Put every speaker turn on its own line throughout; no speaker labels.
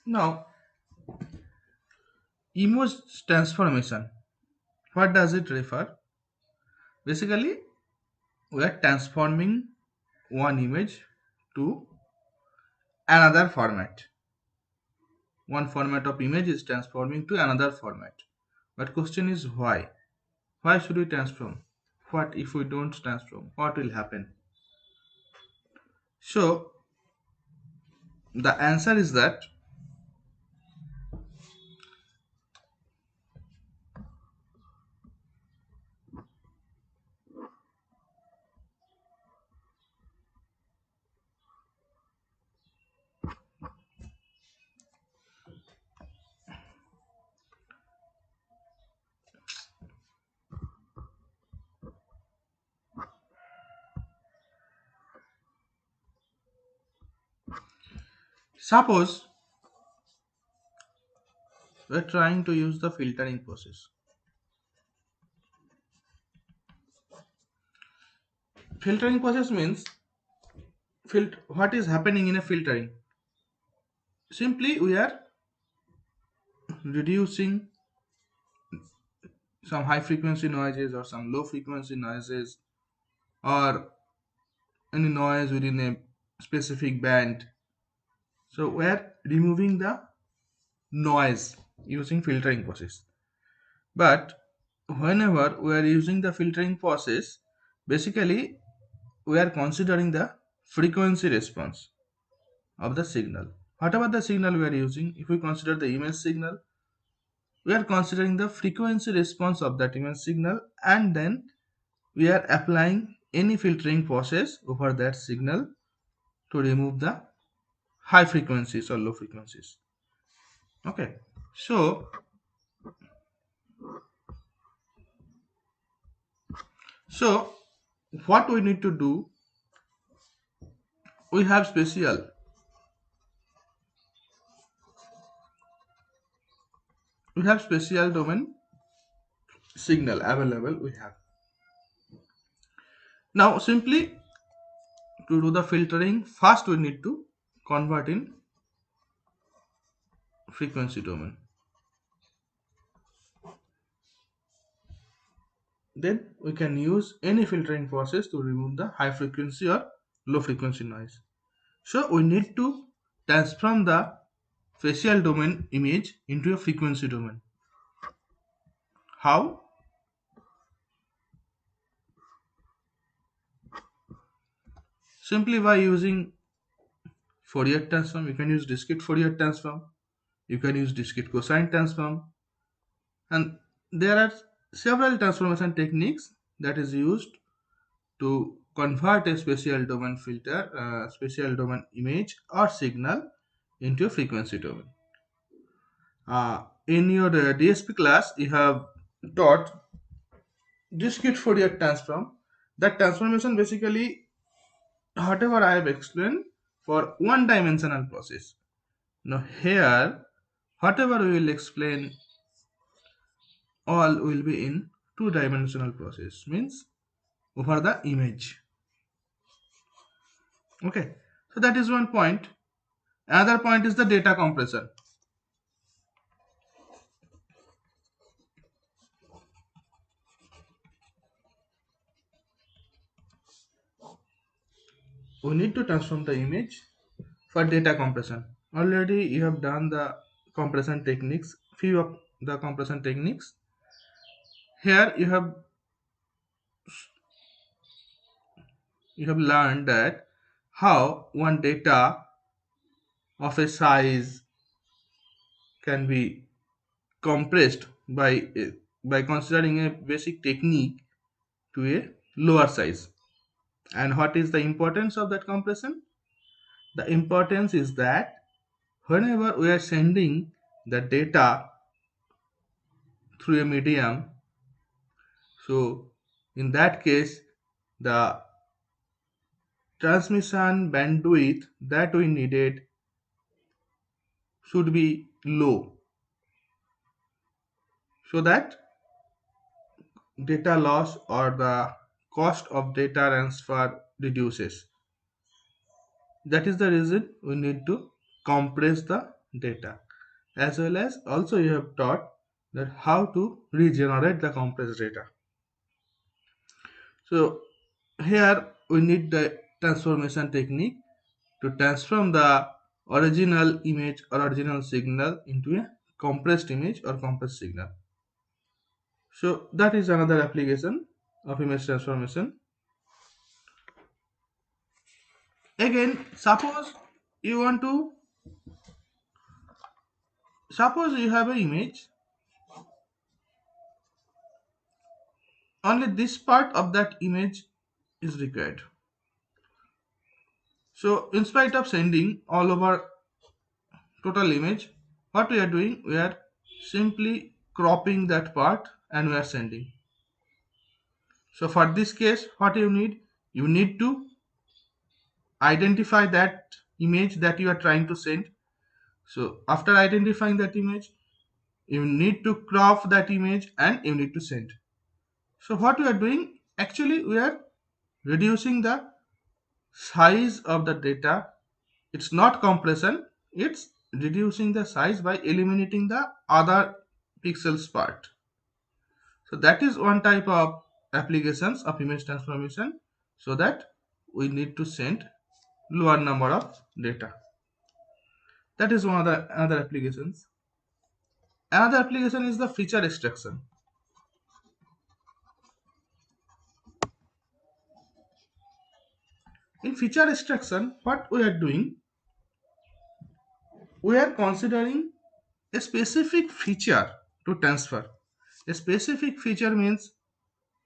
Now, image transformation. What does it refer? Basically, we are transforming one image to another format. One format of image is transforming to another format. But question is why? Why should we transform? What if we don't transform? What will happen? So the answer is that suppose we're trying to use the filtering process. Filtering process means what is happening in a filtering. Simply we are reducing some high frequency noises or some low frequency noises or any noise within a specific band. So we are removing the noise using filtering process. But whenever we are using the filtering process, basically we are considering the frequency response of the signal. Whatever the signal we are using, if we consider the image signal, we are considering the frequency response of that image signal, and then we are applying any filtering process over that signal to remove the high frequencies or low frequencies. Okay, so what we need to do, we have special domain signal available. We have now simply to do the filtering, first we need to convert in frequency domain. Then we can use any filtering process to remove the high frequency or low frequency noise. So we need to transform the facial domain image into a frequency domain. How? Simply by using Fourier transform. You can use discrete Fourier transform. You can use discrete cosine transform. And there are several transformation techniques that is used to convert a spatial domain spatial domain image or signal into a frequency domain. In your DSP class, you have taught discrete Fourier transform. That transformation basically, whatever I have explained for one dimensional process. Now here, whatever we will explain, all will be in two dimensional process, means over the image. Okay, so that is one point. Another point is the data compression. We need to transform the image for data compression. Already you have done the compression techniques, few of the compression techniques. Here you have learned that how one data of a size can be compressed by considering a basic technique to a lower size. And what is the importance of that compression? The importance is that whenever we are sending the data through a medium, so in that case the transmission bandwidth that we needed should be low, so that data loss or the cost of data transfer reduces. That is the reason we need to compress the data, as well as also you have taught that how to regenerate the compressed data. So here we need the transformation technique to transform the original image or original signal into a compressed image or compressed signal. So that is another application of image transformation. Again, you want to suppose you have an image, only this part of that image is required. So in spite of sending all over total image, what we are doing, we are simply cropping that part and we are sending. So for this case, what you need to identify that image that you are trying to send. So after identifying that image, you need to crop that image and you need to send. So what we are doing, actually we are reducing the size of the data. It's not compression, it's reducing the size by eliminating the other pixels part. So that is one type of applications of image transformation, so that we need to send lower number of data. That is one of the other applications. Another application is the feature extraction. In feature extraction, what we are doing, we are considering a specific feature to transfer. A specific feature means,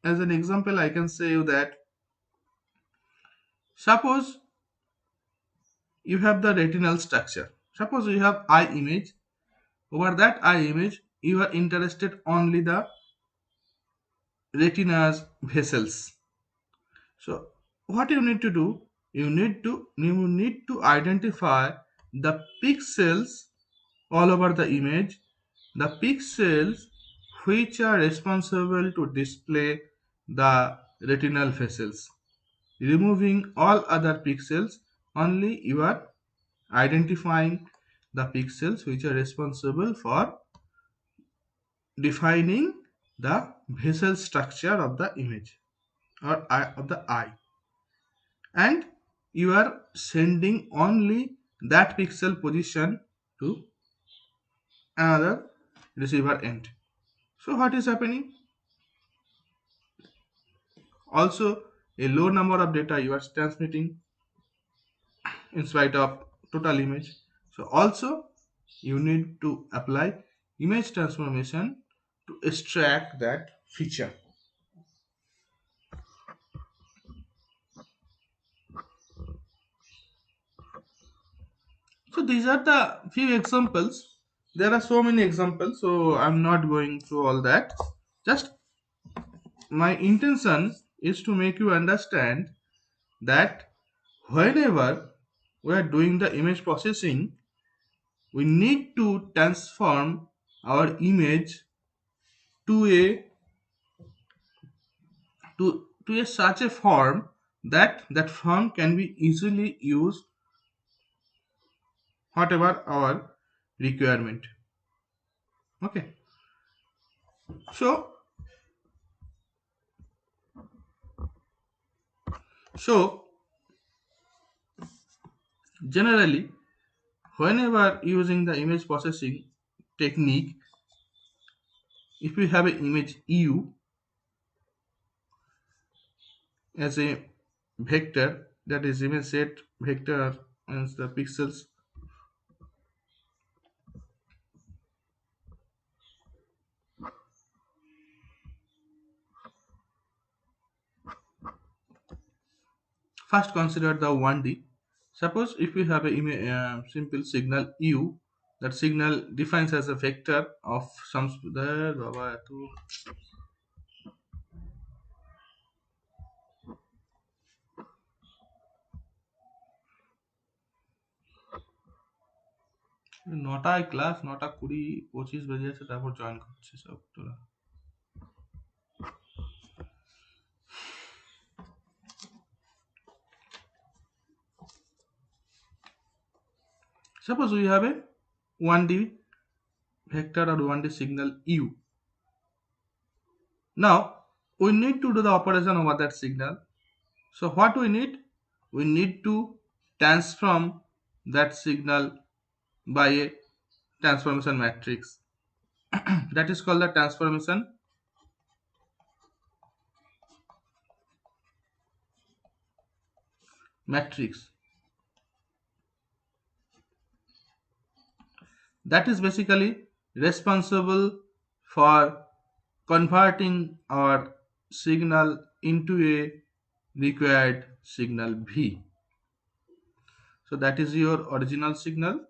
as an example, I can say you that suppose you have the retinal structure. Suppose you have eye image. Over that eye image, you are interested only the retina's vessels. So what you need to do, you need to identify the pixels all over the image, the pixels which are responsible to display the retinal vessels. Removing all other pixels, only you are identifying the pixels which are responsible for defining the vessel structure of the image or eye of the eye, and you are sending only that pixel position to another receiver end. So what is happening? Also, a low number of data you are transmitting in spite of total image. So also you need to apply image transformation to extract that feature. So these are the few examples. There are so many examples, so I'm not going through all that. Just my intention is to make you understand that whenever we are doing the image processing, we need to transform our image to a such a form that that form can be easily used whatever our requirement. Okay, so so generally whenever using the image processing technique, if we have an image u as a vector, that is image set vector means the pixels. First consider the 1D. Suppose if we have a simple signal u, that signal defines as a vector of some there baba eto নটায় class 9:20-25 বেজে আছে তারপর join করছে সব তোরা suppose we have a 1D vector or 1D signal u. Now we need to do the operation over that signal. So what we need? We need to transform that signal by a transformation matrix. That is called the transformation matrix. That is basically responsible for converting our signal into a required signal V. So that is your original signal,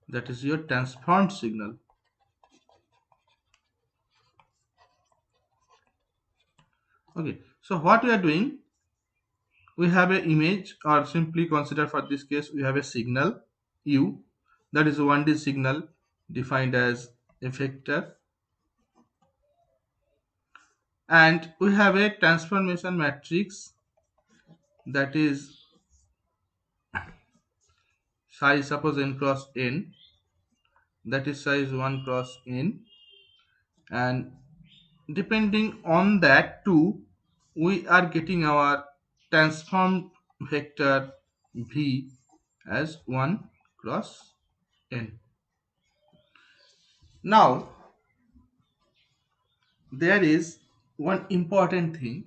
that is your transformed signal. Okay, so what we are doing, we have an image, or simply consider for this case we have a signal u, that is a 1D signal defined as a vector, and we have a transformation matrix that is size, suppose n cross n, that is size 1 cross n, and depending on that too, we are getting our transformed vector v as 1 cross n. Now there is one important thing,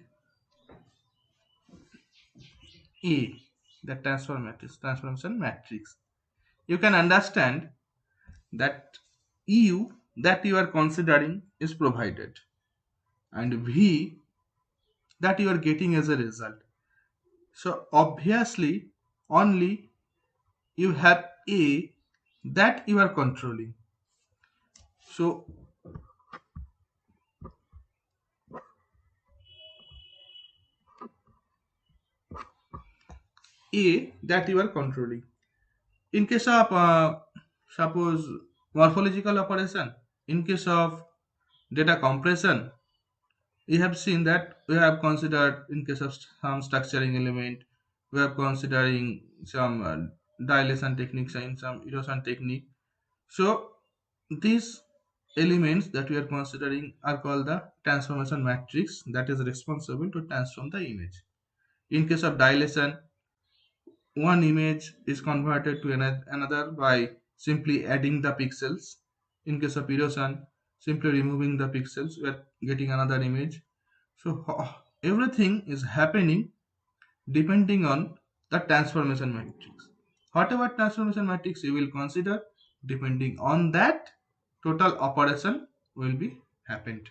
A, the transformation matrix. You can understand that U that you are considering is provided, and V that you are getting as a result. So obviously only you have A that you are controlling. So A that you are controlling. In case of suppose morphological operation, in case of data compression, we have seen that we have considered in case of some structuring element, we are considering some dilation techniques and some erosion technique. So these elements that we are considering are called the transformation matrix that is responsible to transform the image. In case of dilation, one image is converted to another by simply adding the pixels. In case of erosion, simply removing the pixels, we are getting another image. So everything is happening depending on the transformation matrix. Whatever transformation matrix you will consider, depending on that, total operation will be happened.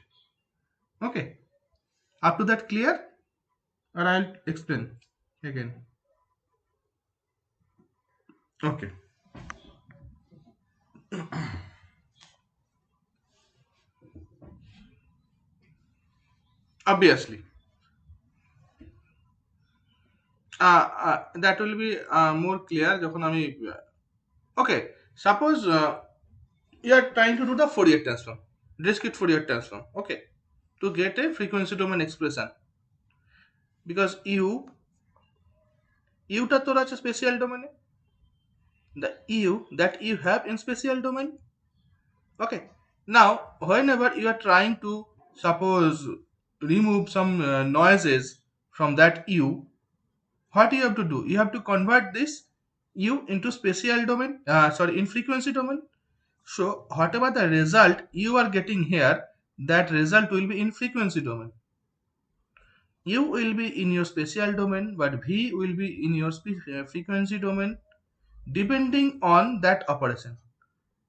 Okay, up to that clear, or I'll explain again. Okay, obviously that will be more clear যখন আমি okay, suppose you are trying to do the Fourier transform, discrete Fourier transform, okay, to get a frequency domain expression, because u টা তোর আছে special ডোমেনে, the u that you have in spatial domain. Okay, now whenever you are trying to suppose remove some noises from that u, what you have to do, you have to convert this u into spatial domain, sorry, in frequency domain. So whatever the result you are getting here, that result will be in frequency domain. U will be in your spatial domain, but V will be in your frequency domain, depending on that operation.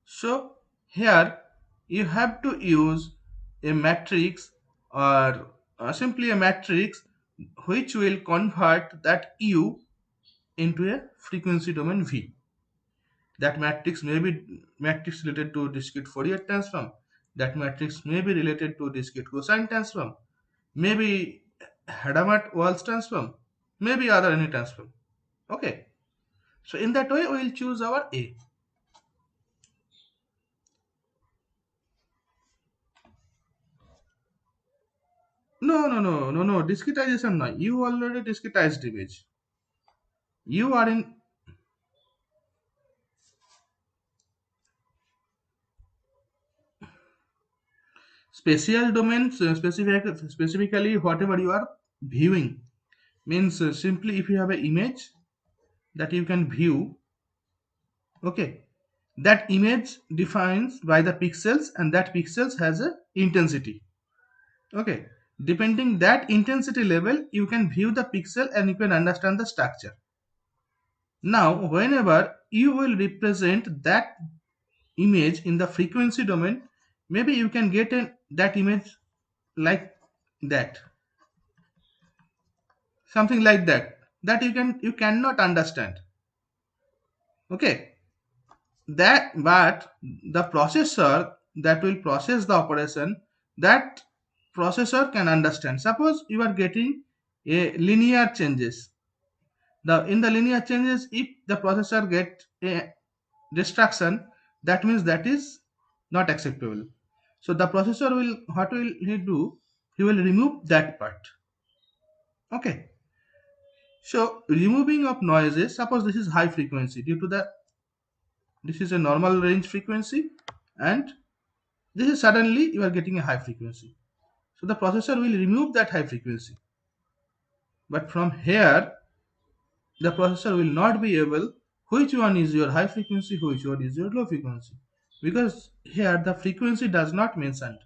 So here you have to use a matrix, or simply a matrix which will convert that U into a frequency domain V. That matrix may be matrix related to discrete Fourier transform. That matrix may be related to discrete cosine transform. Maybe Hadamard-Walsh transform. Maybe other any transform. Okay. So in that way, we will choose our A. No. Discretization no. You already discretized image. You are in. Spatial domains, specifically whatever you are viewing, means simply if you have an image that you can view, okay, that image defines by the pixels, and that pixels has a intensity, okay. Depending that intensity level, you can view the pixel and you can understand the structure. Now whenever you will represent that image in the frequency domain, maybe you can get that image like that, something like that, that you cannot understand, okay. That, but the processor that will process the operation, that processor can understand. Suppose you are getting a linear changes, the in the linear changes, if the processor get a distraction, that means that is not acceptable. So the processor will, what will he do, he will remove that part, okay. So removing of noises, suppose this is high frequency, due to the, this is a normal range frequency, and this is suddenly you are getting a high frequency. So the processor will remove that high frequency. But from here, the processor will not be able which one is your high frequency, which one is your low frequency. Because here the frequency does not mentioned.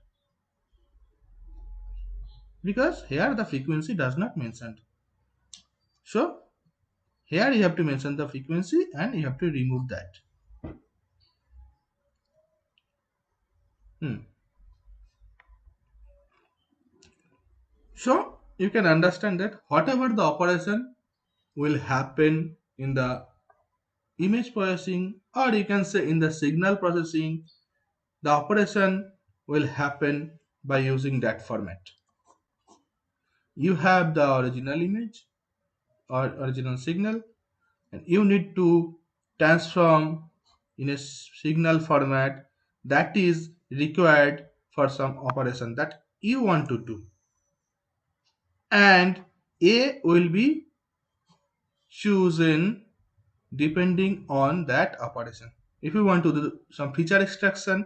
Because here the frequency does not mentioned. So here you have to mention the frequency and you have to remove that. Hmm. So you can understand that whatever the operation will happen in the image processing, or you can say in the signal processing, the operation will happen by using that format. You have the original image or original signal, and you need to transform in a signal format that is required for some operation that you want to do, and A will be chosen depending on that operation. If you want to do some feature extraction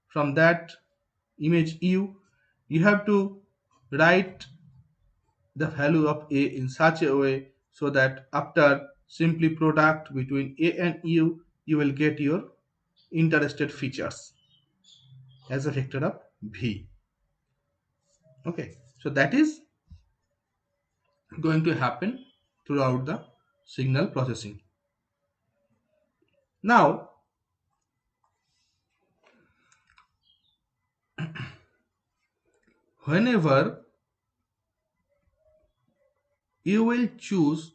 from that image you have to write the value of A in such a way so that after simply product between A and you will get your interested features as a vector of V. Okay, so that is going to happen throughout the signal processing. Now, whenever you will choose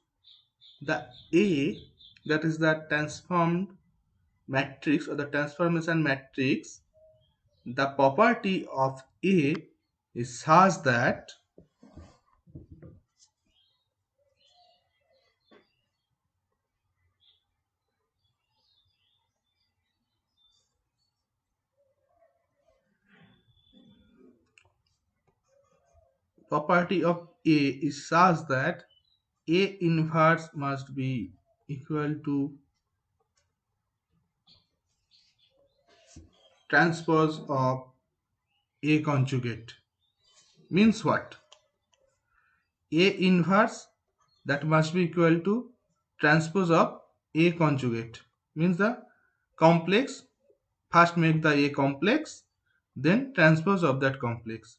the A, that is the transformed matrix or the transformation matrix, the property of A is such that property of A is such that A inverse must be equal to transpose of A conjugate. Means what? A inverse that must be equal to transpose of A conjugate. Means the complex, first make the A complex, then transpose of that complex.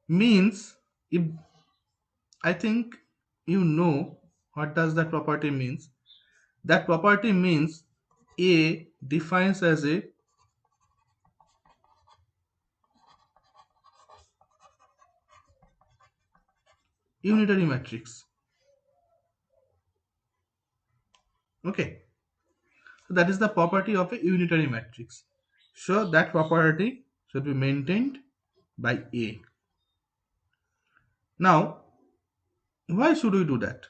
Means, if I think you know what does that property means. That property means A defines as a unitary matrix. Okay, so that is the property of a unitary matrix. So that property should be maintained by A. Now, why should we do that?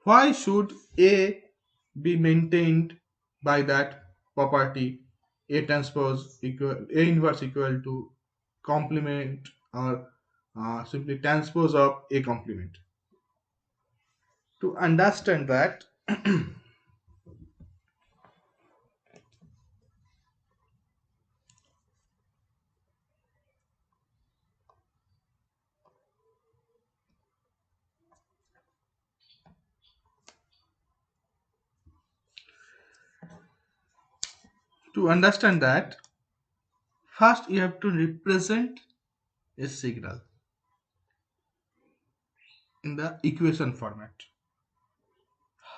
Why should A be maintained by that property A transpose equal A inverse equal to complement or simply transpose of A complement? To understand that, To understand that, first you have to represent a signal in the equation format.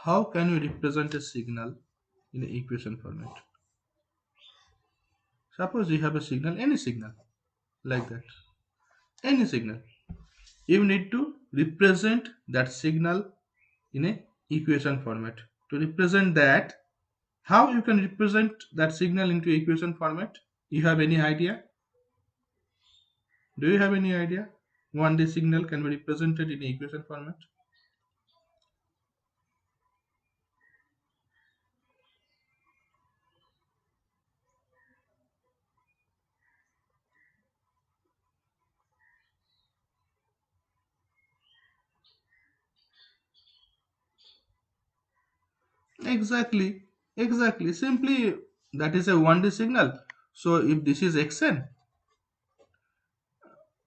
How can you represent a signal in an equation format? Suppose you have a signal, any signal, like that, any signal. You need to represent that signal in a equation format. To represent that, how you can represent that signal into equation format? You have any idea? Do you have any idea? 1D signal can be represented in equation format. Exactly, exactly. Simply that is a 1D signal. So if this is xn,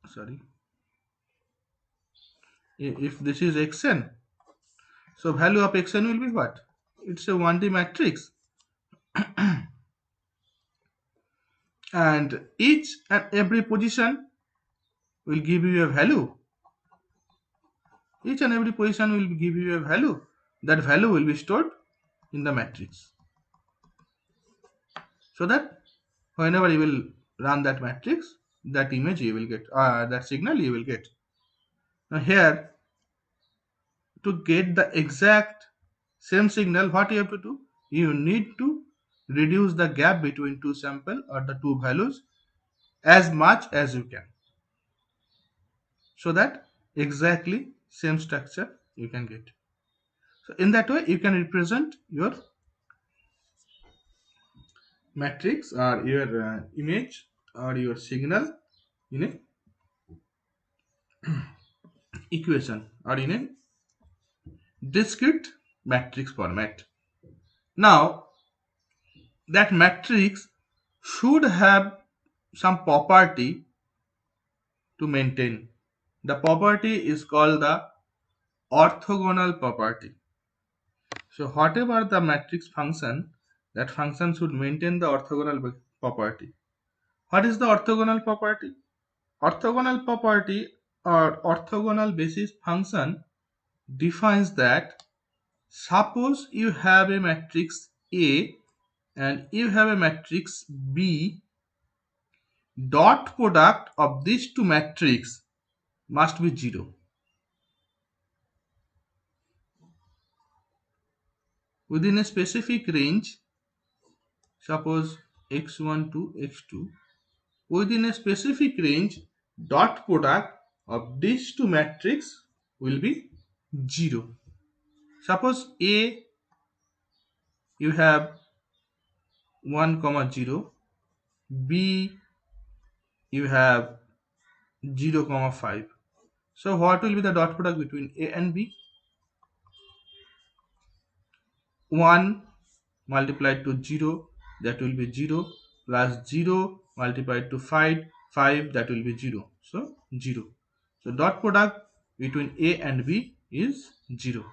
sorry, if this is xn, so value of xn will be what? It's a 1D matrix, and each and every position will give you a value. Each and every position will give you a value. That value will be stored in the matrix, so that whenever you will run that matrix, that image you will get, that signal you will get. Now here, to get the exact same signal, what you have to do? You need to reduce the gap between two sample or the two values as much as you can, so that exactly same structure you can get. So in that way, you can represent your matrix or your image or your signal in a equation or in a discrete matrix format. Now, that matrix should have some property to maintain. The property is called the orthogonal property. So whatever the matrix function, that function should maintain the orthogonal property. What is the orthogonal property? Orthogonal property or orthogonal basis function defines that, suppose you have a matrix A and you have a matrix B, dot product of these two matrices must be 0. Within a specific range, suppose x1 to x2, within a specific range, dot product of these two matrices will be 0. Suppose A you have 1 comma 0, B you have 0 comma 5. So what will be the dot product between A and B? 1 multiplied to 0, that will be 0, plus 0 multiplied to 5, that will be 0. So 0. So dot product between A and B is 0.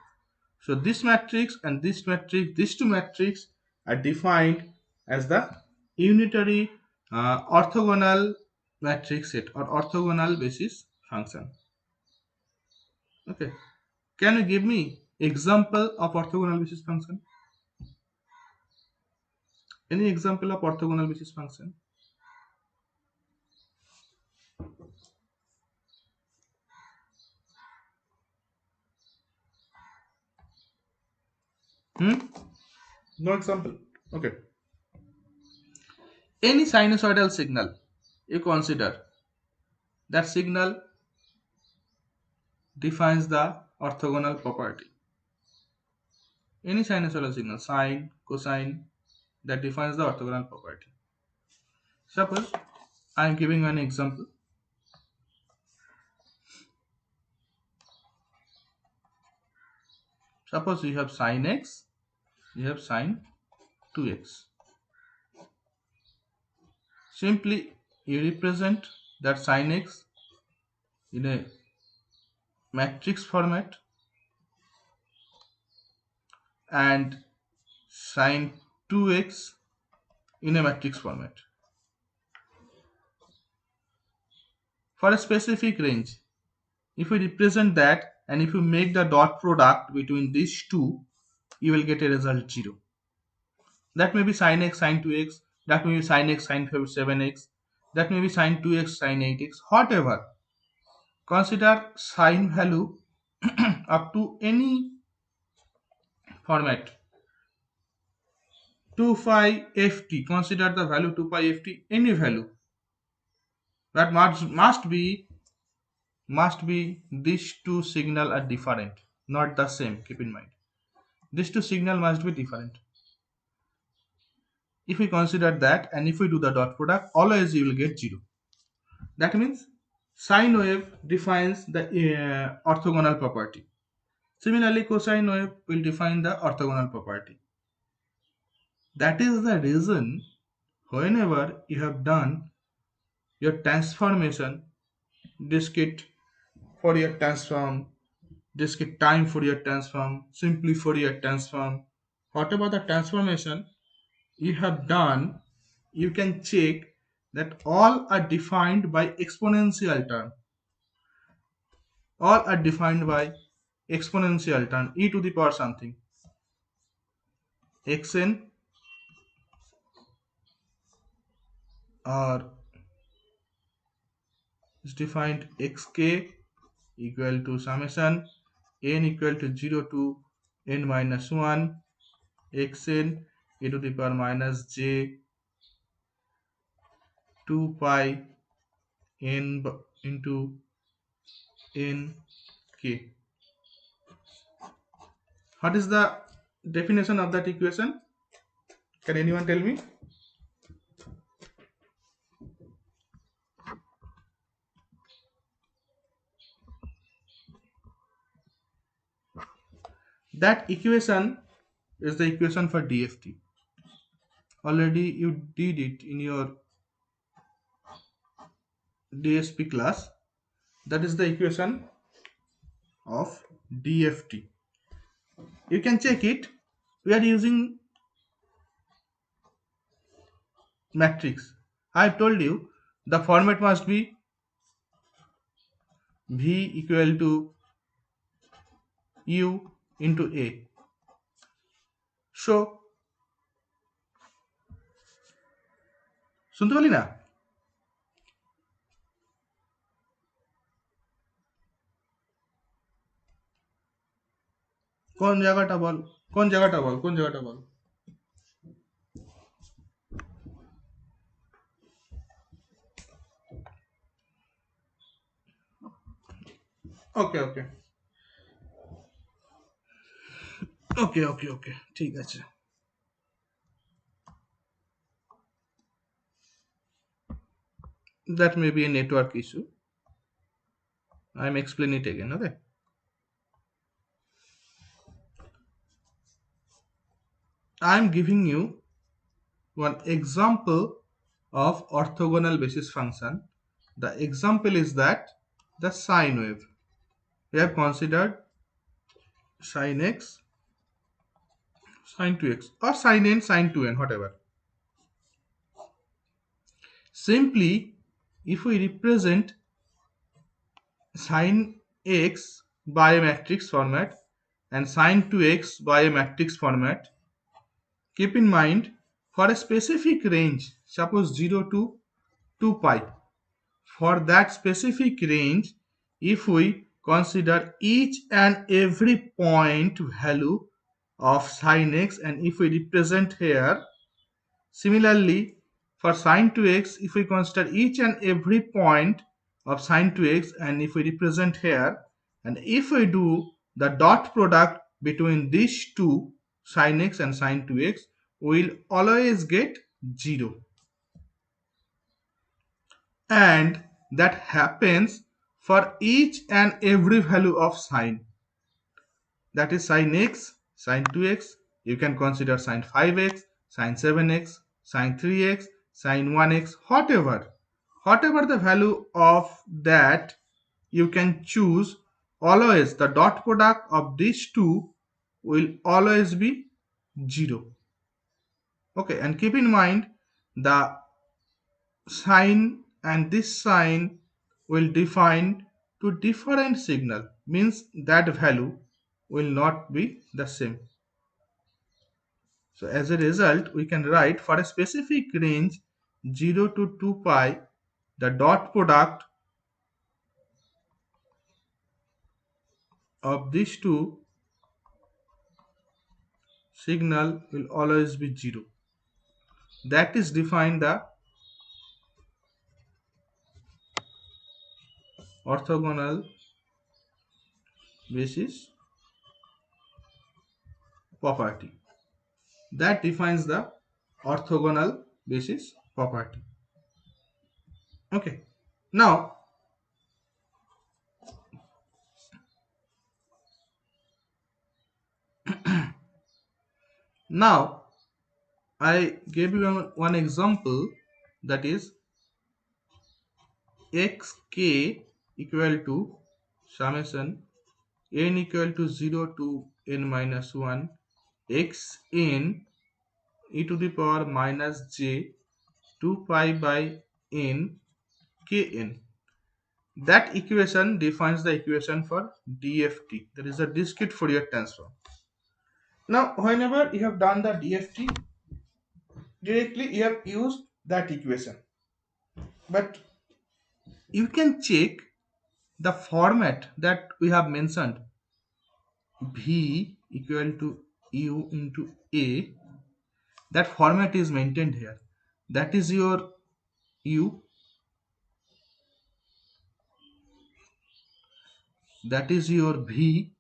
So this matrix and this matrix, these two matrices are defined as the unitary orthogonal matrix set or orthogonal basis function. Okay. Can you give me example of orthogonal basis function? Any example of orthogonal basis function? Hmm? No example. Okay. Any sinusoidal signal you consider, that signal defines the orthogonal property. Any sinusoidal signal, sine, cosine, that defines the orthogonal property. Suppose I am giving an example. Suppose you have sine x, you have sine 2x. Simply you represent that sine x in a matrix format and sine 2x in a matrix format. For a specific range, if we represent that and if you make the dot product between these two, you will get a result 0. That may be sin x, sin 2x, that may be sin x, sin 7x, that may be sin 2x, sin 8x, whatever. Consider sin value up to any format. 2 pi ft, consider the value 2 pi ft, any value. That must be these two signal are different, not the same. Keep in mind. These two signal must be different. If we consider that and if we do the dot product, always you will get 0. That means sine wave defines the orthogonal property. Similarly, cosine wave will define the orthogonal property. That is the reason whenever you have done your transformation, discrete Fourier transform, discrete time Fourier transform, simply Fourier transform, whatever the transformation you have done, you can check that all are defined by exponential term. All are defined by exponential term, e to the power something, xn, or is defined xk equal to summation n equal to 0 to n minus 1 xn e to the power minus j 2 pi n into n k. What is the definition of that equation? Can anyone tell me? That equation is the equation for DFT. Already you did it in your DSP class. That is the equation of DFT. You can check it. We are using matrix. I have told you the format must be V equal to U into A. So, শুনতে পারলি না? কোন জায়গাটা বল, কোন জায়গাটা বল, কোন জায়গাটা বল। ওকে ওকে ওকে ওকে ওকে ঠিক আছে। That may be a network issue. I am explaining it again. Okay. I am giving you one example of orthogonal basis function. The example is that the sine wave. We have considered sin x, sin 2x, or sin n, sin 2n, whatever. Simply, if we represent sin x by a matrix format and sin 2x by a matrix format, keep in mind for a specific range, suppose 0 to 2 pi, for that specific range, if we consider each and every point value of sin x and if we represent here, similarly for sin 2x, if we consider each and every point of sin 2x and if we represent here, and if we do the dot product between these two, sin x and sin 2x, we will always get 0. And that happens for each and every value of sine. That is sin x, sin 2x, you can consider sin 5x, sin 7x, sin 3x, sin 1x, whatever the value of that, you can choose. Always the dot product of these two will always be 0. Okay, and keep in mind the sign and this sign will define to different signal, means that value will not be the same. So as a result, we can write for a specific range 0 to 2 pi, the dot product of these two signal will always be 0. That is defined the orthogonal basis property. That defines the orthogonal basis property. Okay. Now, now I gave you one example, that is xk equal to summation n equal to 0 to n minus 1 xn e to the power minus j 2 pi by n kn. That equation defines the equation for DFT, that is the discrete Fourier transform. Now, whenever you have done the DFT, directly you have used that equation, but you can check the format that we have mentioned, V equal to U into A. That format is maintained here. That is your U, that is your V,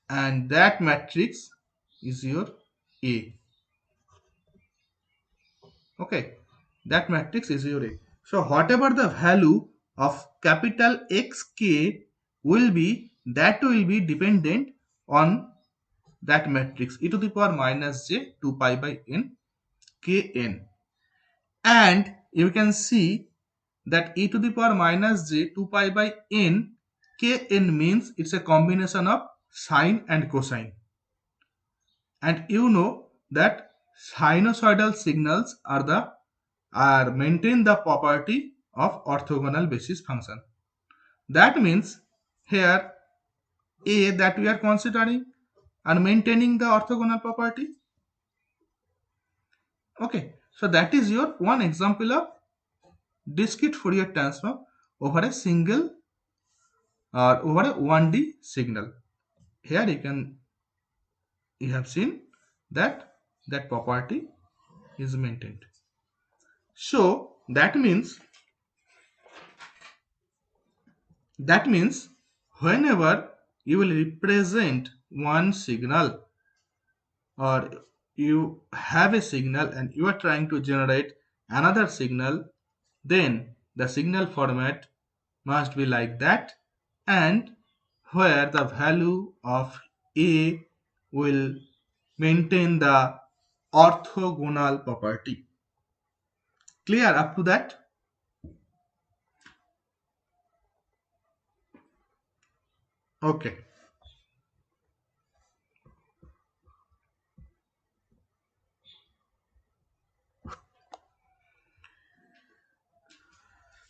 and that matrix is your A. Okay, that matrix is your A. So whatever the value of capital XK will be, that will be dependent on that matrix e to the power minus j 2 pi by n kn. And you can see that e to the power minus j 2 pi by n kn means it's a combination of sine and cosine. And you know that sinusoidal signals are maintain the property of orthogonal basis function. That means here A that we are considering and maintaining the orthogonal property. Okay, so that is your one example of discrete Fourier transform over a single or over a 1D signal. Here you have seen that that property is maintained. So that means whenever you will represent one signal, or you have a signal and you are trying to generate another signal, then the signal format must be like that, and where the value of A will maintain the orthogonal property. Clear up to that? Okay.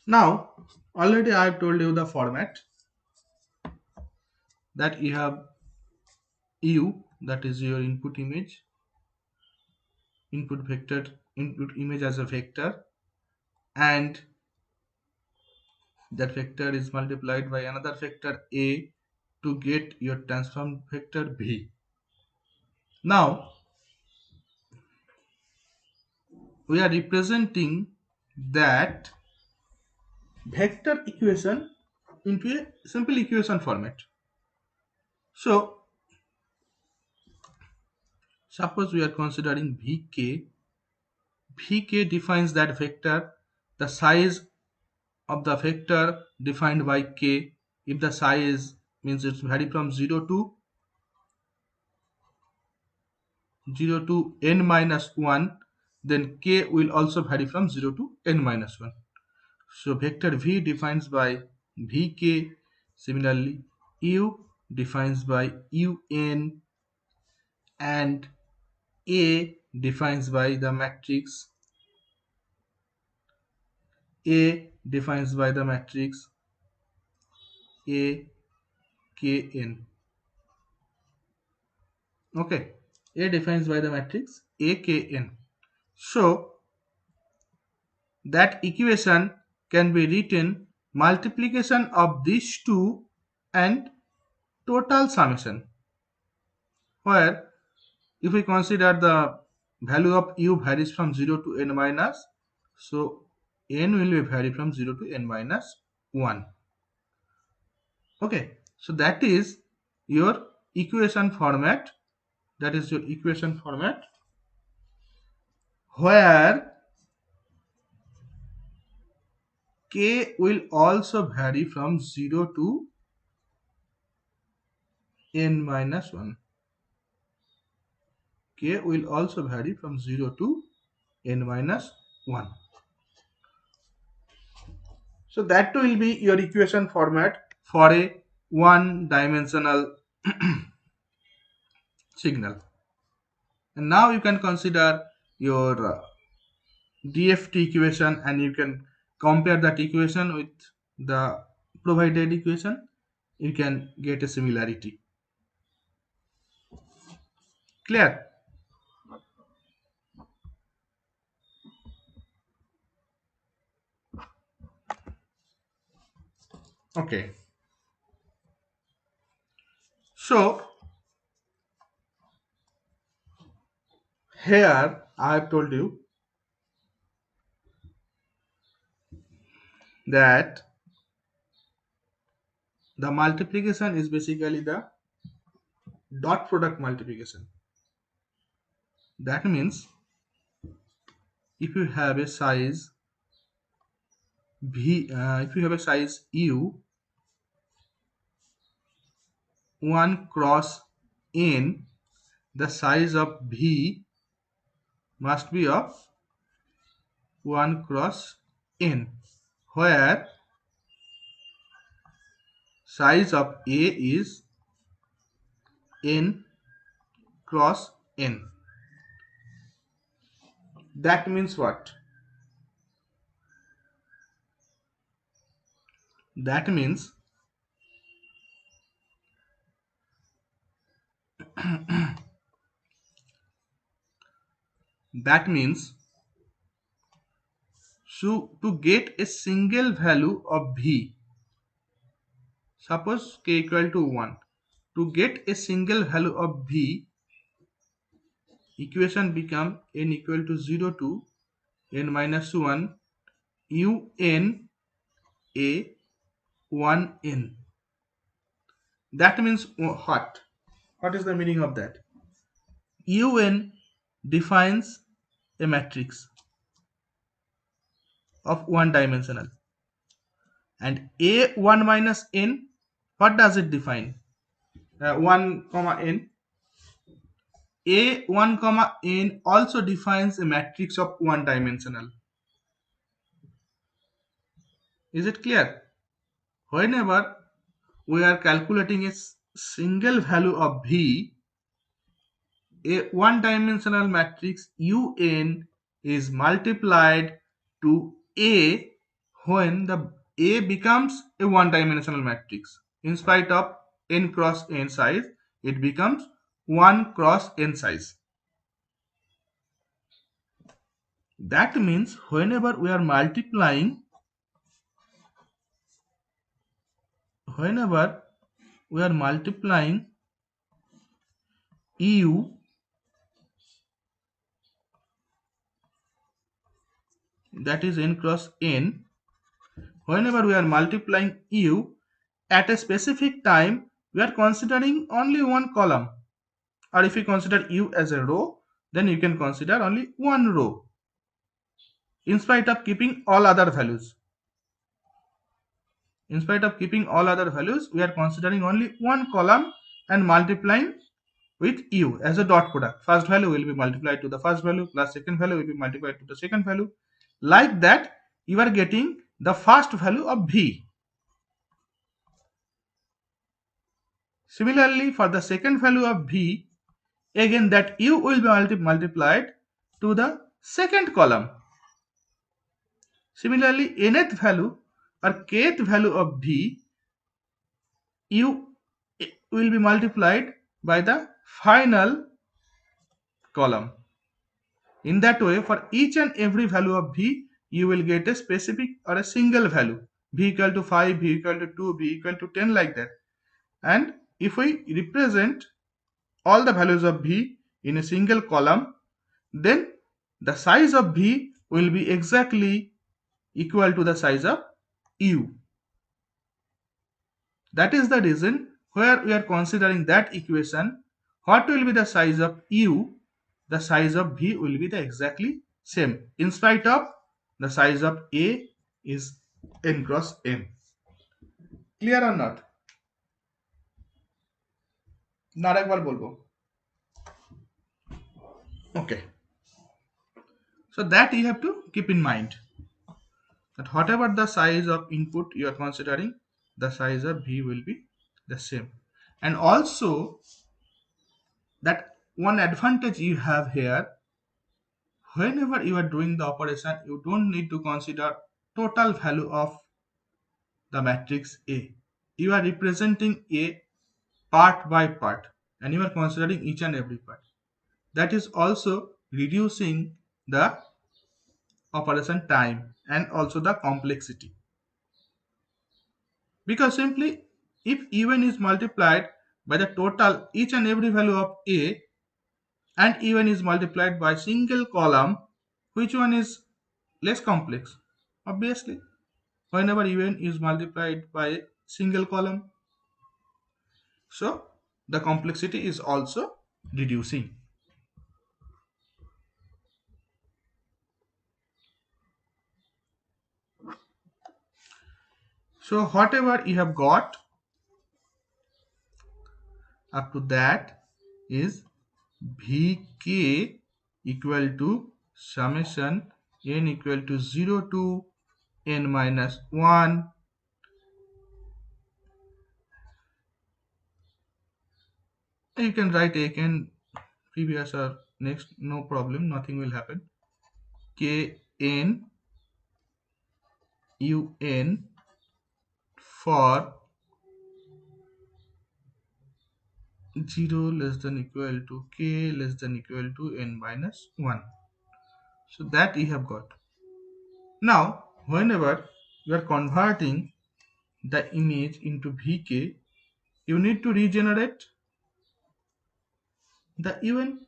Now, already I have told you the format, that you have U, that is your input image, input vector, input image as a vector, and that vector is multiplied by another vector A to get your transform vector V. Now, we are representing that vector equation into a simple equation format. So, suppose we are considering Vk. Vk defines that vector, the size of the vector defined by k. If the size means it's vary from 0 to n minus 1, then k will also vary from 0 to n minus 1. So vector v defines by vk. Similarly, u defines by un, and a defines by the matrix A defines by the matrix A K N. Okay, A defines by the matrix A K N. So that equation can be written multiplication of these two and total summation, where if we consider the value of u varies from 0 to n minus, so n will be vary from 0 to n minus 1. Okay, so that is your equation format. That is your equation format where k will also vary from 0 to n minus 1. K will also vary from 0 to n minus 1. So that will be your equation format for a one dimensional signal. And now you can consider your DFT equation, and you can compare that equation with the provided equation. You can get a similarity. Clear? Okay. So here I have told you that the multiplication is basically the dot product multiplication. That means if you have a size if you have a size u 1 cross n, the size of v must be of 1 cross n, where size of a is n cross n. That means what? That means that means so to get a single value of v, suppose k equal to 1, to get a single value of v, equation become n equal to 0 to n minus 1 un a 1n. That means what? What is the meaning of that? Un defines a matrix of one dimensional, and a1 minus n, what does it define? 1 comma n. A1 comma n also defines a matrix of one dimensional. Is it clear? Whenever we are calculating a single value of v, a one dimensional matrix un is multiplied to a when the a becomes a one dimensional matrix. In spite of n cross n size, it becomes 1 cross n size. That means whenever we are multiplying EU, that is n cross n, whenever we are multiplying u at a specific time, we are considering only one column. Or if you consider u as a row, then you can consider only one row in spite of keeping all other values. In spite of keeping all other values, we are considering only one column and multiplying with u as a dot product. First value will be multiplied to the first value plus second value will be multiplied to the second value. Like that, you are getting the first value of v. Similarly, for the second value of v, again that u will be multiplied to the second column. Similarly, nth value or kth value of v, you will be multiplied by the final column. In that way, for each and every value of v, you will get a specific or a single value. V equal to 5, v equal to 2, v equal to 10, like that. And if we represent all the values of v in a single column, then the size of v will be exactly equal to the size of u. That is the reason where we are considering that equation, what will be the size of u, the size of v will be the exactly same, in spite of the size of a is n cross m. Clear or not? না একবার বলবো. Okay. So that you have to keep in mind, that whatever the size of input you are considering, the size of v will be the same. And also, that one advantage you have here, whenever you are doing the operation, you don't need to consider total value of the matrix A. You are representing A part by part, and you are considering each and every part. That is also reducing the operation time and also the complexity. Because simply, if even is multiplied by the total each and every value of A, and even is multiplied by single column, which one is less complex? Obviously, whenever even is multiplied by a single column. So the complexity is also reducing. So whatever you have got up to that is Vk equal to summation n equal to 0 to n minus 1 . You can write Akn previous or next, no problem, nothing will happen. Kn un for 0 less than equal to k less than equal to n minus 1. So that you have got. Now, whenever you are converting the image into Vk, you need to regenerate the un.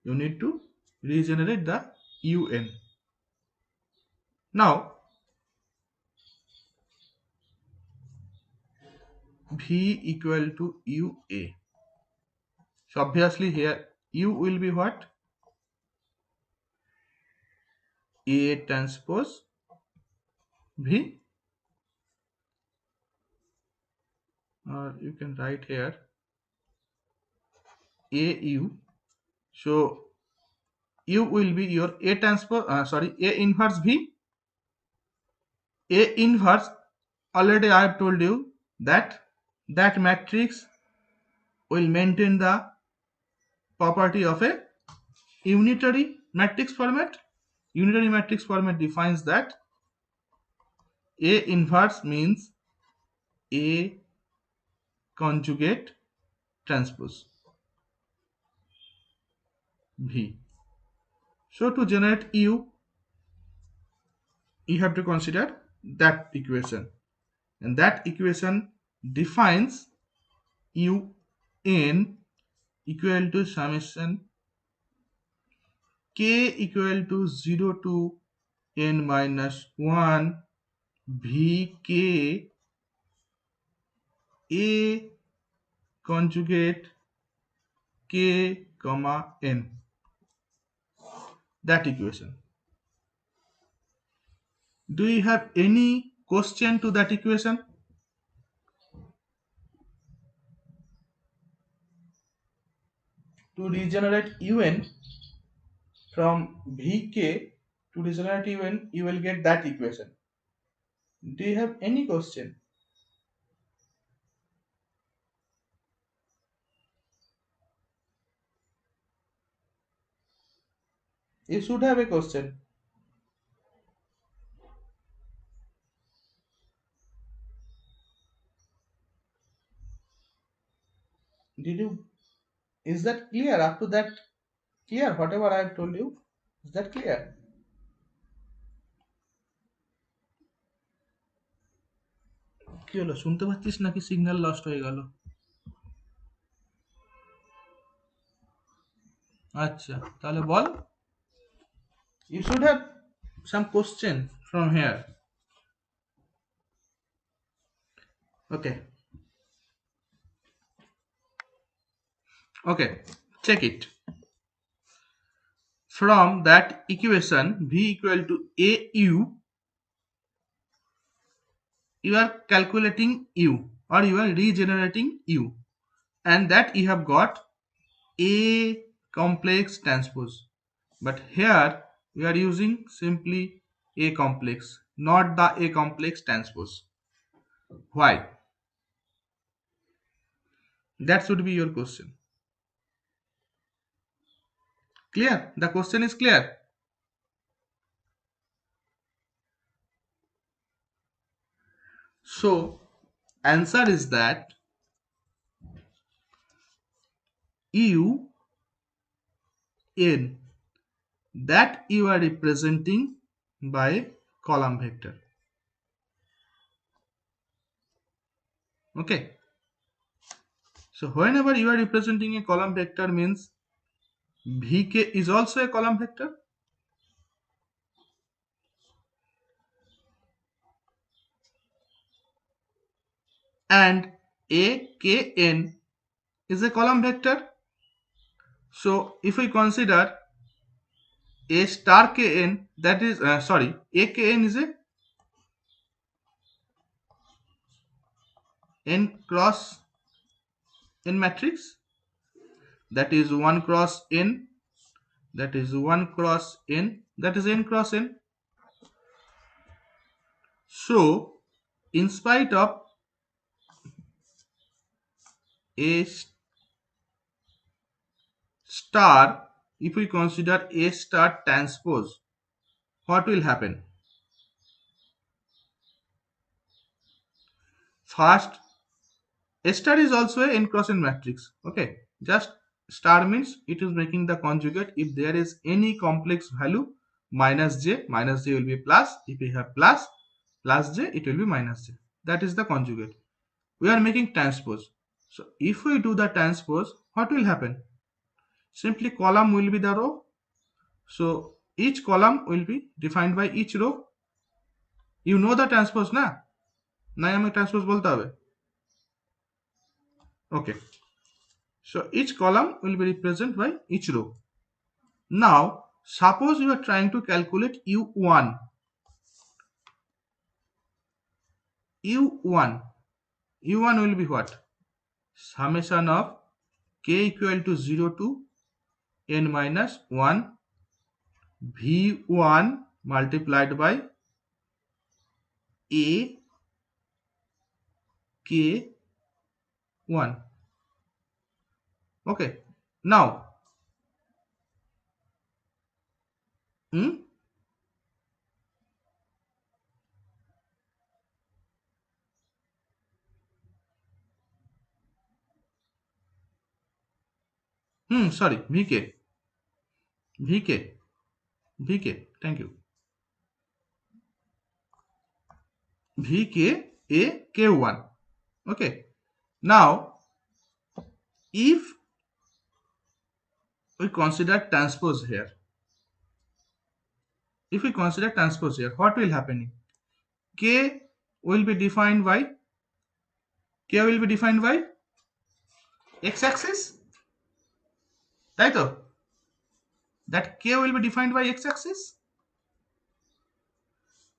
You need to regenerate the un. Now, V equal to ua. So obviously here u will be what? A transpose V, or you can write here AU. So U will be your A transpose, A inverse V. A inverse, already I have told you that that matrix will maintain the property of a unitary matrix format. Unitary matrix format defines that A inverse means A conjugate transpose V. So to generate U, you have to consider that equation, and that equation defines un equal to summation k equal to 0 to n minus 1 vk a conjugate k comma n. That equation. Do you have any question to that equation? To regenerate un from Vk, to regenerate un, you will get that equation. Do you have any question? You should have a question. Did you? Is that clear? Up to that clear? Whatever I have told you, is that clear? কি হলো, শুনতে পাচ্ছিস নাকি signal lost হয়ে গেল? আচ্ছা, তাহলে বল। You should have some question from here. Okay. Okay. Check it. From that equation V equal to AU, you are calculating U or you are regenerating U, and that you have got A complex transpose. But here we are using simply A complex, not the A complex transpose. Why? That should be your question. Clear? The question is clear. So answer is that U n that you are representing by column vector. Okay. So whenever you are representing a column vector means Vk is also a column vector, and Akn is a column vector. So if we consider A star Kn, that is Akn is a n cross n matrix, that is 1 cross n, that is 1 cross n, that is n cross n. So in spite of A star, if we consider A star transpose, what will happen? First, A star is also a n cross n matrix. Okay, just star means it is making the conjugate. If there is any complex value, minus j will be plus. If we have plus j, it will be minus j. That is the conjugate. We are making transpose. So if we do the transpose, what will happen? Simply column will be the row. So each column will be defined by each row. You know the transpose না? নাই আমি transpose বলতে হবে? Okay. So each column will be represented by each row. Now suppose you are trying to calculate U1. U1 will be what? Summation of k equal to 0 to n minus 1 V1 multiplied by A K1. Okay. Now sorry, VK, thank you. VK A K1. Okay. Now if we consider transpose here, what will happen? K will be defined by x-axis, right? That K will be defined by x-axis,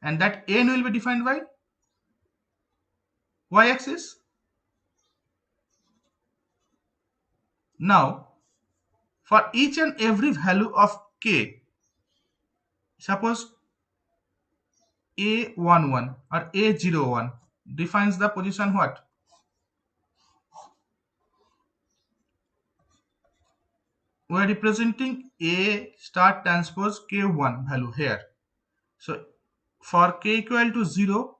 and that n will be defined by y-axis. Now for each and every value of K, suppose A11 or A01 defines the position what? we are representing A star transpose K1 value here. So for K equal to 0,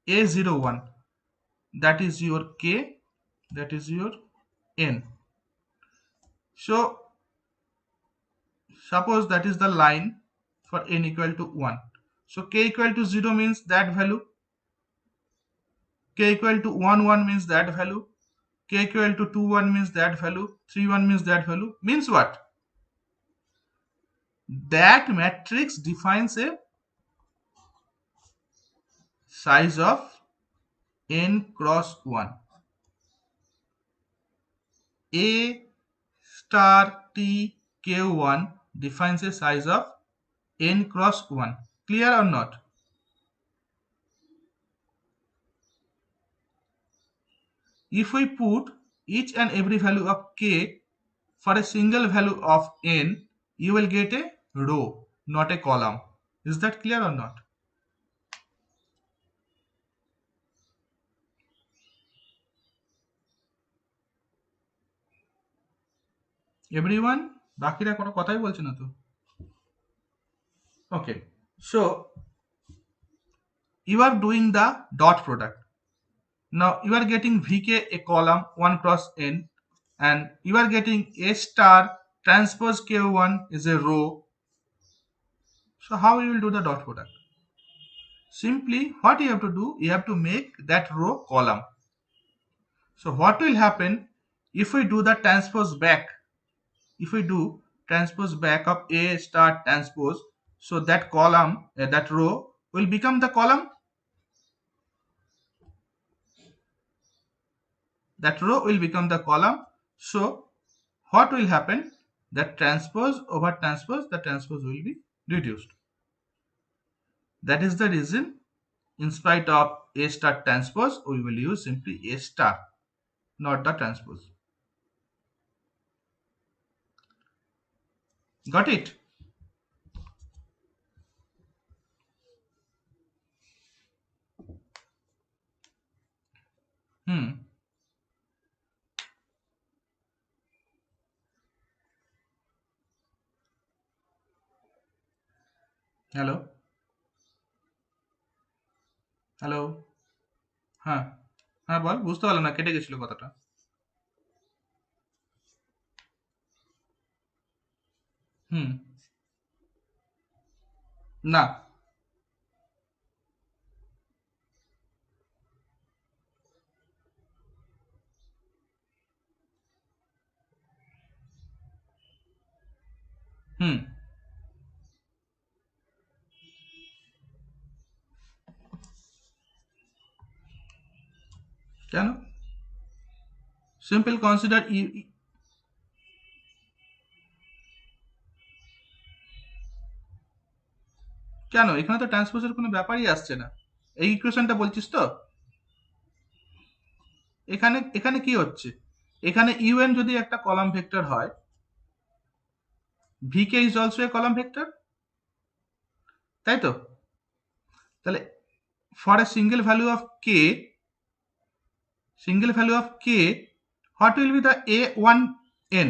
A01, that is your K, that is your N. So suppose that is the line for N equal to 1. So K equal to 0 means that value, K equal to 1 1 means that value, K equal to 2 1 means that value, 3 1 means that value. Means what? That matrix defines a size of n cross 1. A star T K1 defines a size of n cross 1. Clear or not? If we put each and every value of K for a single value of n, you will get a row, not a column. Is that clear or not? Everyone? বাকিরা কোনো কথাই বলছে না তো? Okay. So you are doing the dot product. Now you are getting Vk a column 1 cross n, and you are getting A star transpose K1 is a row. So how you will do the dot product? Simply what you have to do, you have to make that row column. So what will happen if we do the transpose back? If we do transpose back of A star transpose, so that column, that row will become the column. That row will become the column. So what will happen? That transpose over transpose, the transpose will be reduced. That is the reason, in spite of A star transpose, we will use simply A star, not the transpose. Got it? Hello, hello. হ্যাঁ, হ্যাঁ বল, বুঝতে পারলাম না, কেটে গেছিল কথাটা। হুম। না। হুম। কেন? সিম্পল কনসিডার কেন? এখানে তো ট্রান্সপোজের কোনো ব্যাপারই আসছে না। এই ইকুয়েশনটা বলছিস তো? এখানে এখানে কি হচ্ছে? এখানে ইউএন যদি একটা কলাম ভেক্টর হয়, V K is also a column vector, তাই তো? তাহলে for a single value of K, what will be the a1n?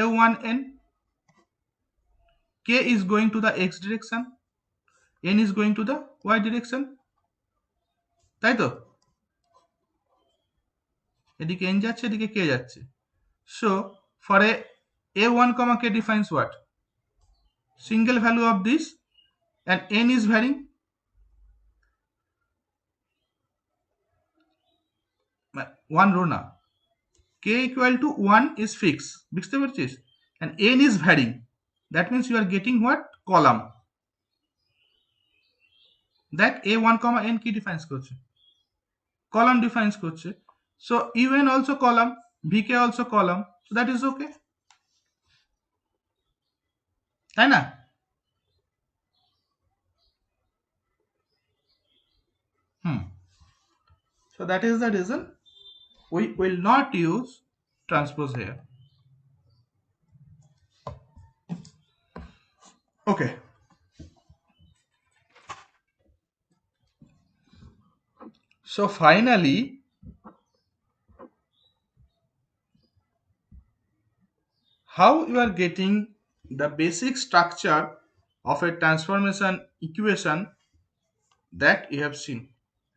a1n, k is going to the x direction, n is going to the y direction, তাই তো? এদিকে n যাচ্ছে, এদিকে k যাচ্ছে। So for a a1 comma k defines what? Single value of this, and n is varying. One row না, k equal to 1 is fixed, বুঝতে পারছিস? and n is varying, that means you are getting what? Column. দেখ a1 comma n কি defines করছে? Column defines করছে। So un also column, vk also column, so that is okay, তাই না? So that is the reason we will not use transpose here. Okay. So finally, how you are getting the basic structure of a transformation equation that you have seen.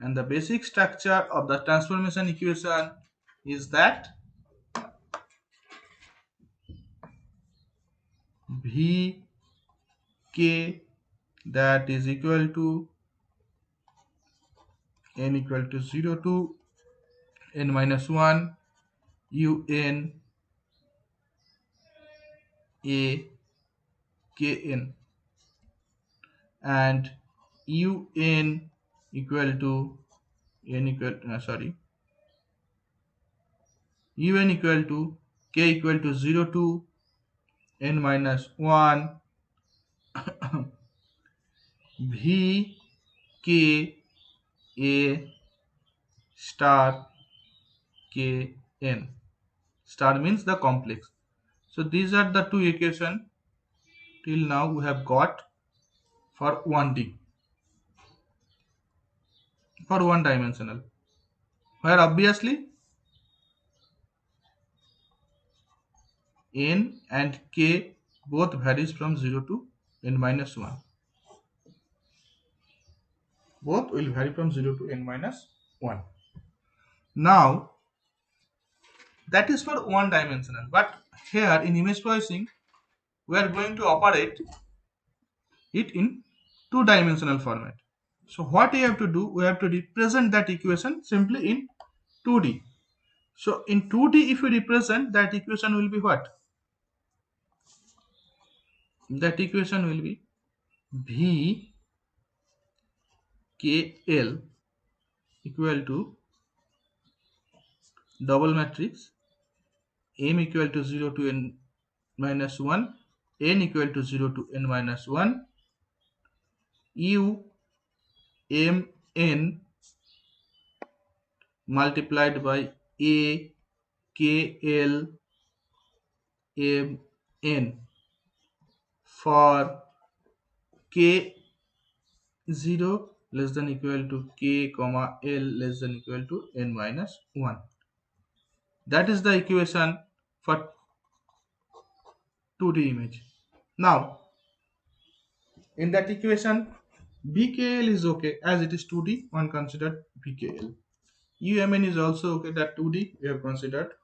And the basic structure of the transformation equation is that Vk, that is equal to n equal to 0 to n minus 1 un a kn, and un equal to n equal sorry un equal to k equal to 0 to n minus 1 v k a star k n. Star means the complex. So these are the two equations till now we have got for 1D, for one dimensional, where obviously n and k both varies from 0 to n minus 1. Both will vary from 0 to n minus 1. Now that is for one dimensional, but here in image processing we are going to operate it in two dimensional format. So what we have to do, we have to represent that equation simply in 2D. So in 2D, if we represent that equation will be what? That equation will be VKL equal to double matrix M equal to 0 to n minus 1, n equal to 0 to n minus 1, U M n multiplied by A K L M n for k 0 less than equal to k comma l less than equal to n minus 1. That is the equation for 2D image. Now in that equation bkl is okay as it is 2D, one considered bkl. umn is also okay, that 2D we have considered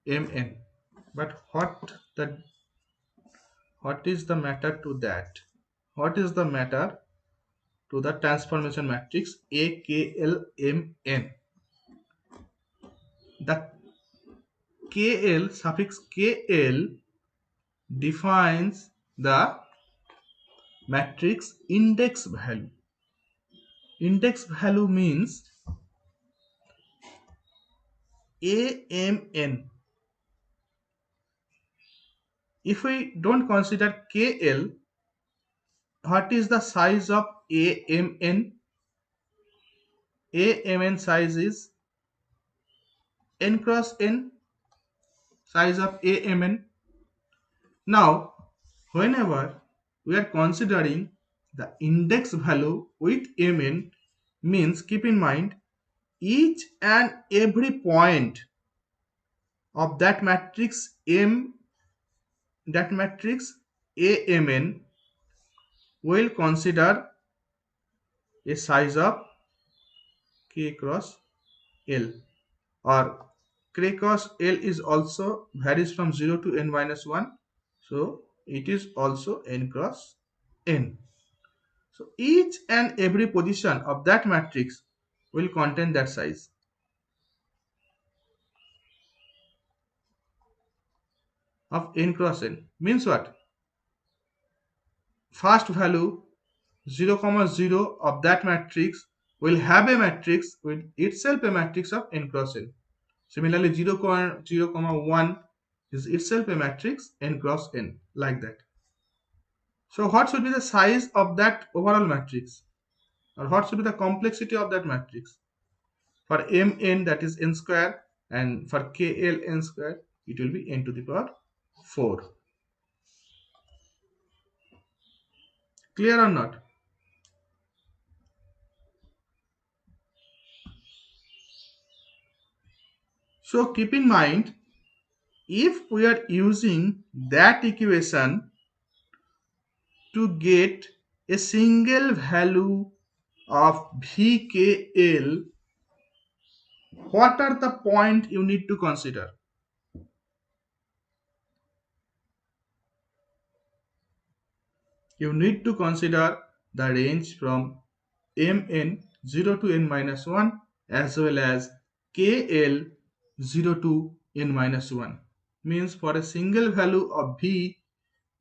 mn. But what is the matter to that? What is the matter to the transformation matrix AKLMN? The KL suffix KL defines the matrix index value. Index value means AMN. If we don't consider KL, what is the size of AMN? AMN size is n cross n, size of AMN. Now, whenever we are considering the index value with Mn, means keep in mind each and every point of that matrix M, that matrix AMN will consider a size of K cross L, or K cross L is also varies from 0 to n minus 1, so it is also n cross n. So each and every position of that matrix will contain that size. Of n cross n means what? First value 0 comma 0 of that matrix will have a matrix with itself a matrix of n cross n. Similarly 0 comma 1 is itself a matrix n cross n, like that. So what should be the size of that overall matrix, or what should be the complexity of that matrix? For mn, that is n square, and for kl n square, it will be n to the power 4. Clear or not? So keep in mind if we are using that equation to get a single value of VKL, what are the point you need to consider? You need to consider the range from Mn 0 to n minus 1 as well as Kl 0 to n minus 1. Means for a single value of V,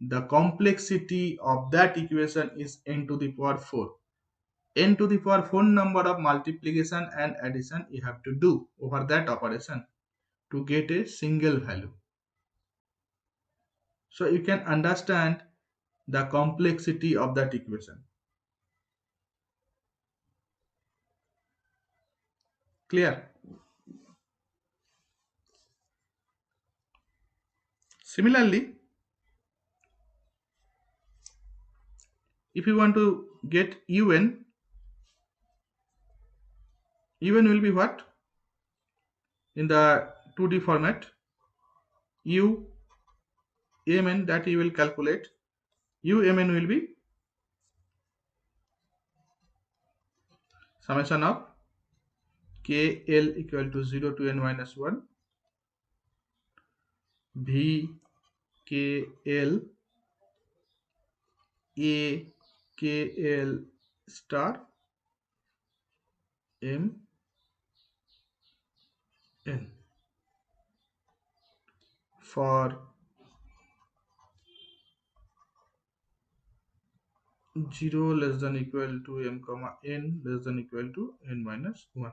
the complexity of that equation is n to the power 4. N to the power 4 number of multiplication and addition you have to do over that operation to get a single value. So you can understand the complexity of that equation. Clear? Similarly, if you want to get un will be what in the 2D format? U mn that you will calculate. Umn will be summation of kl equal to 0 to n minus 1 v kl a kl star m n for 0 less than equal to m comma n less than equal to n minus 1.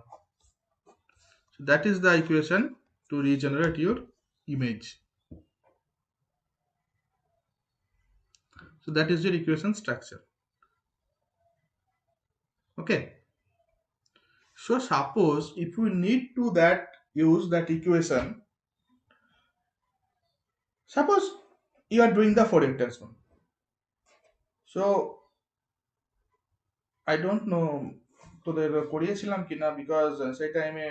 So that is the equation to regenerate your image. So that is your equation structure. Okay. So suppose if we need to that use that equation, suppose you are doing the Fourier transform. So I don't know তোদের করিয়েছিলাম কিনা because সেই টাইমে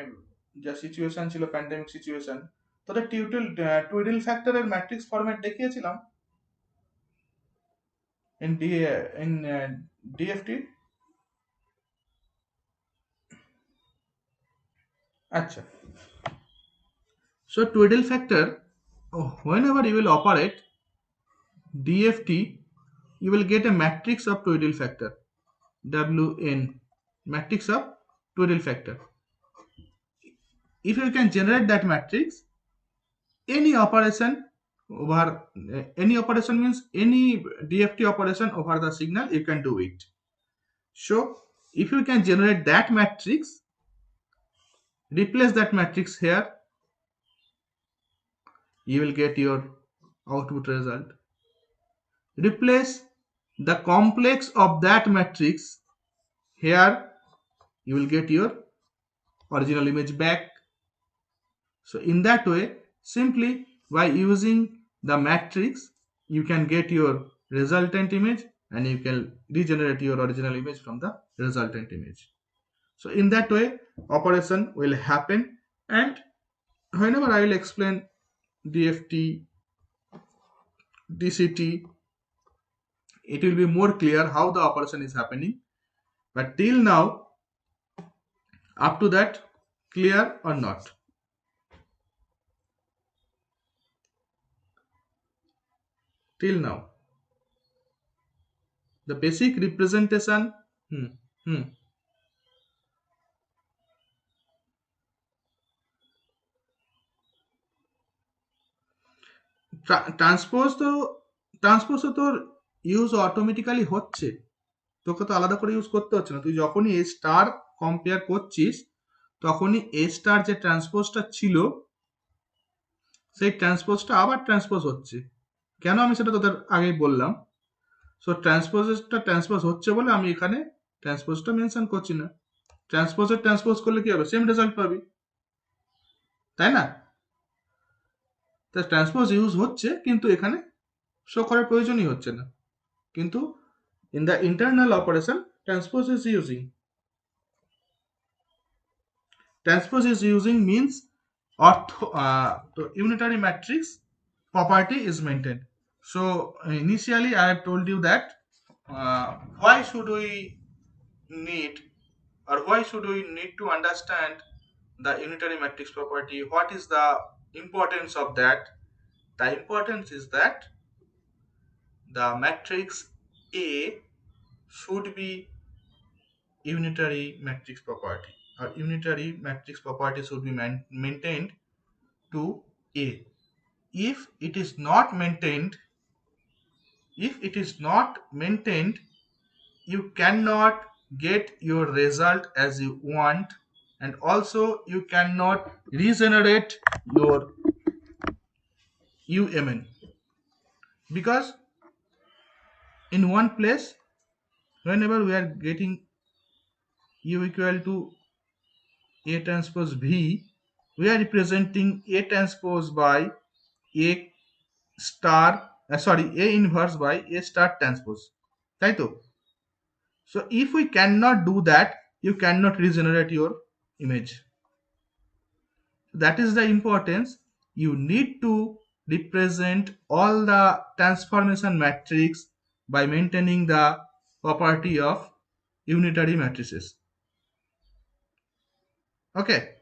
যা situation ছিল pandemic situation তোদের টুইডল ফ্যাক্টরের matrix format দেখিয়েছিলাম in D in DFT. আচ্ছা, so twiddle factor, whenever you will operate DFT, you will get a matrix of twiddle factor Wn, matrix of twiddle factor. If you can generate that matrix, any operation over any operation means any DFT operation over the signal you can do it. So if you can generate that matrix, replace that matrix here, you will get your output result. Replace the complex of that matrix here, you will get your original image back. So in that way, simply by using the matrix, you can get your resultant image and you can regenerate your original image from the resultant image. So in that way, operation will happen, and whenever I will explain DFT, DCT, it will be more clear how the operation is happening. But till now, up to that, clear or not? Till now, the basic representation. Transpose তোর use automatically হচ্ছে, তোকে তো আলাদা করে use করতে হচ্ছে না। তুই যখনই এ স্টার কম্পেয়ার করছিস তখনই এ স্টার যে ট্রান্সপোজটা ছিল সেই ট্রান্সপোজটা আবার ট্রান্সপোজ হচ্ছে। কেন আমি সেটা তোদের আগেই বললাম। সো ট্রান্সপোজ হচ্ছে বলে আমি এখানে ট্রান্সপোজটা মেনশন করছি না। ট্রান্সপোজ করলে কি হবে? সেম রেজাল্ট পাবি, তাই না? তা ট্রান্সপোজ ইউজ হচ্ছে কিন্তু এখানে শো করার প্রয়োজনই হচ্ছে না, কিন্তু in the internal operation transpose is using. Transpose is using means the unitary matrix property is maintained. So initially I have told you that why should we need why should we need to understand the unitary matrix property? What is the importance of that? The importance is that the matrix A should be unitary matrix property, or unitary matrix property should be maintained to A. If it is not maintained, you cannot get your result as you want, and also you cannot regenerate your UMN, because in one place, whenever we are getting U equal to A transpose V, we are representing A transpose by A star, A inverse by A star transpose. Right? So if we cannot do that, you cannot regenerate your image. That is the importance. You need to represent all the transformation matrix by maintaining the property of unitary matrices. Okay.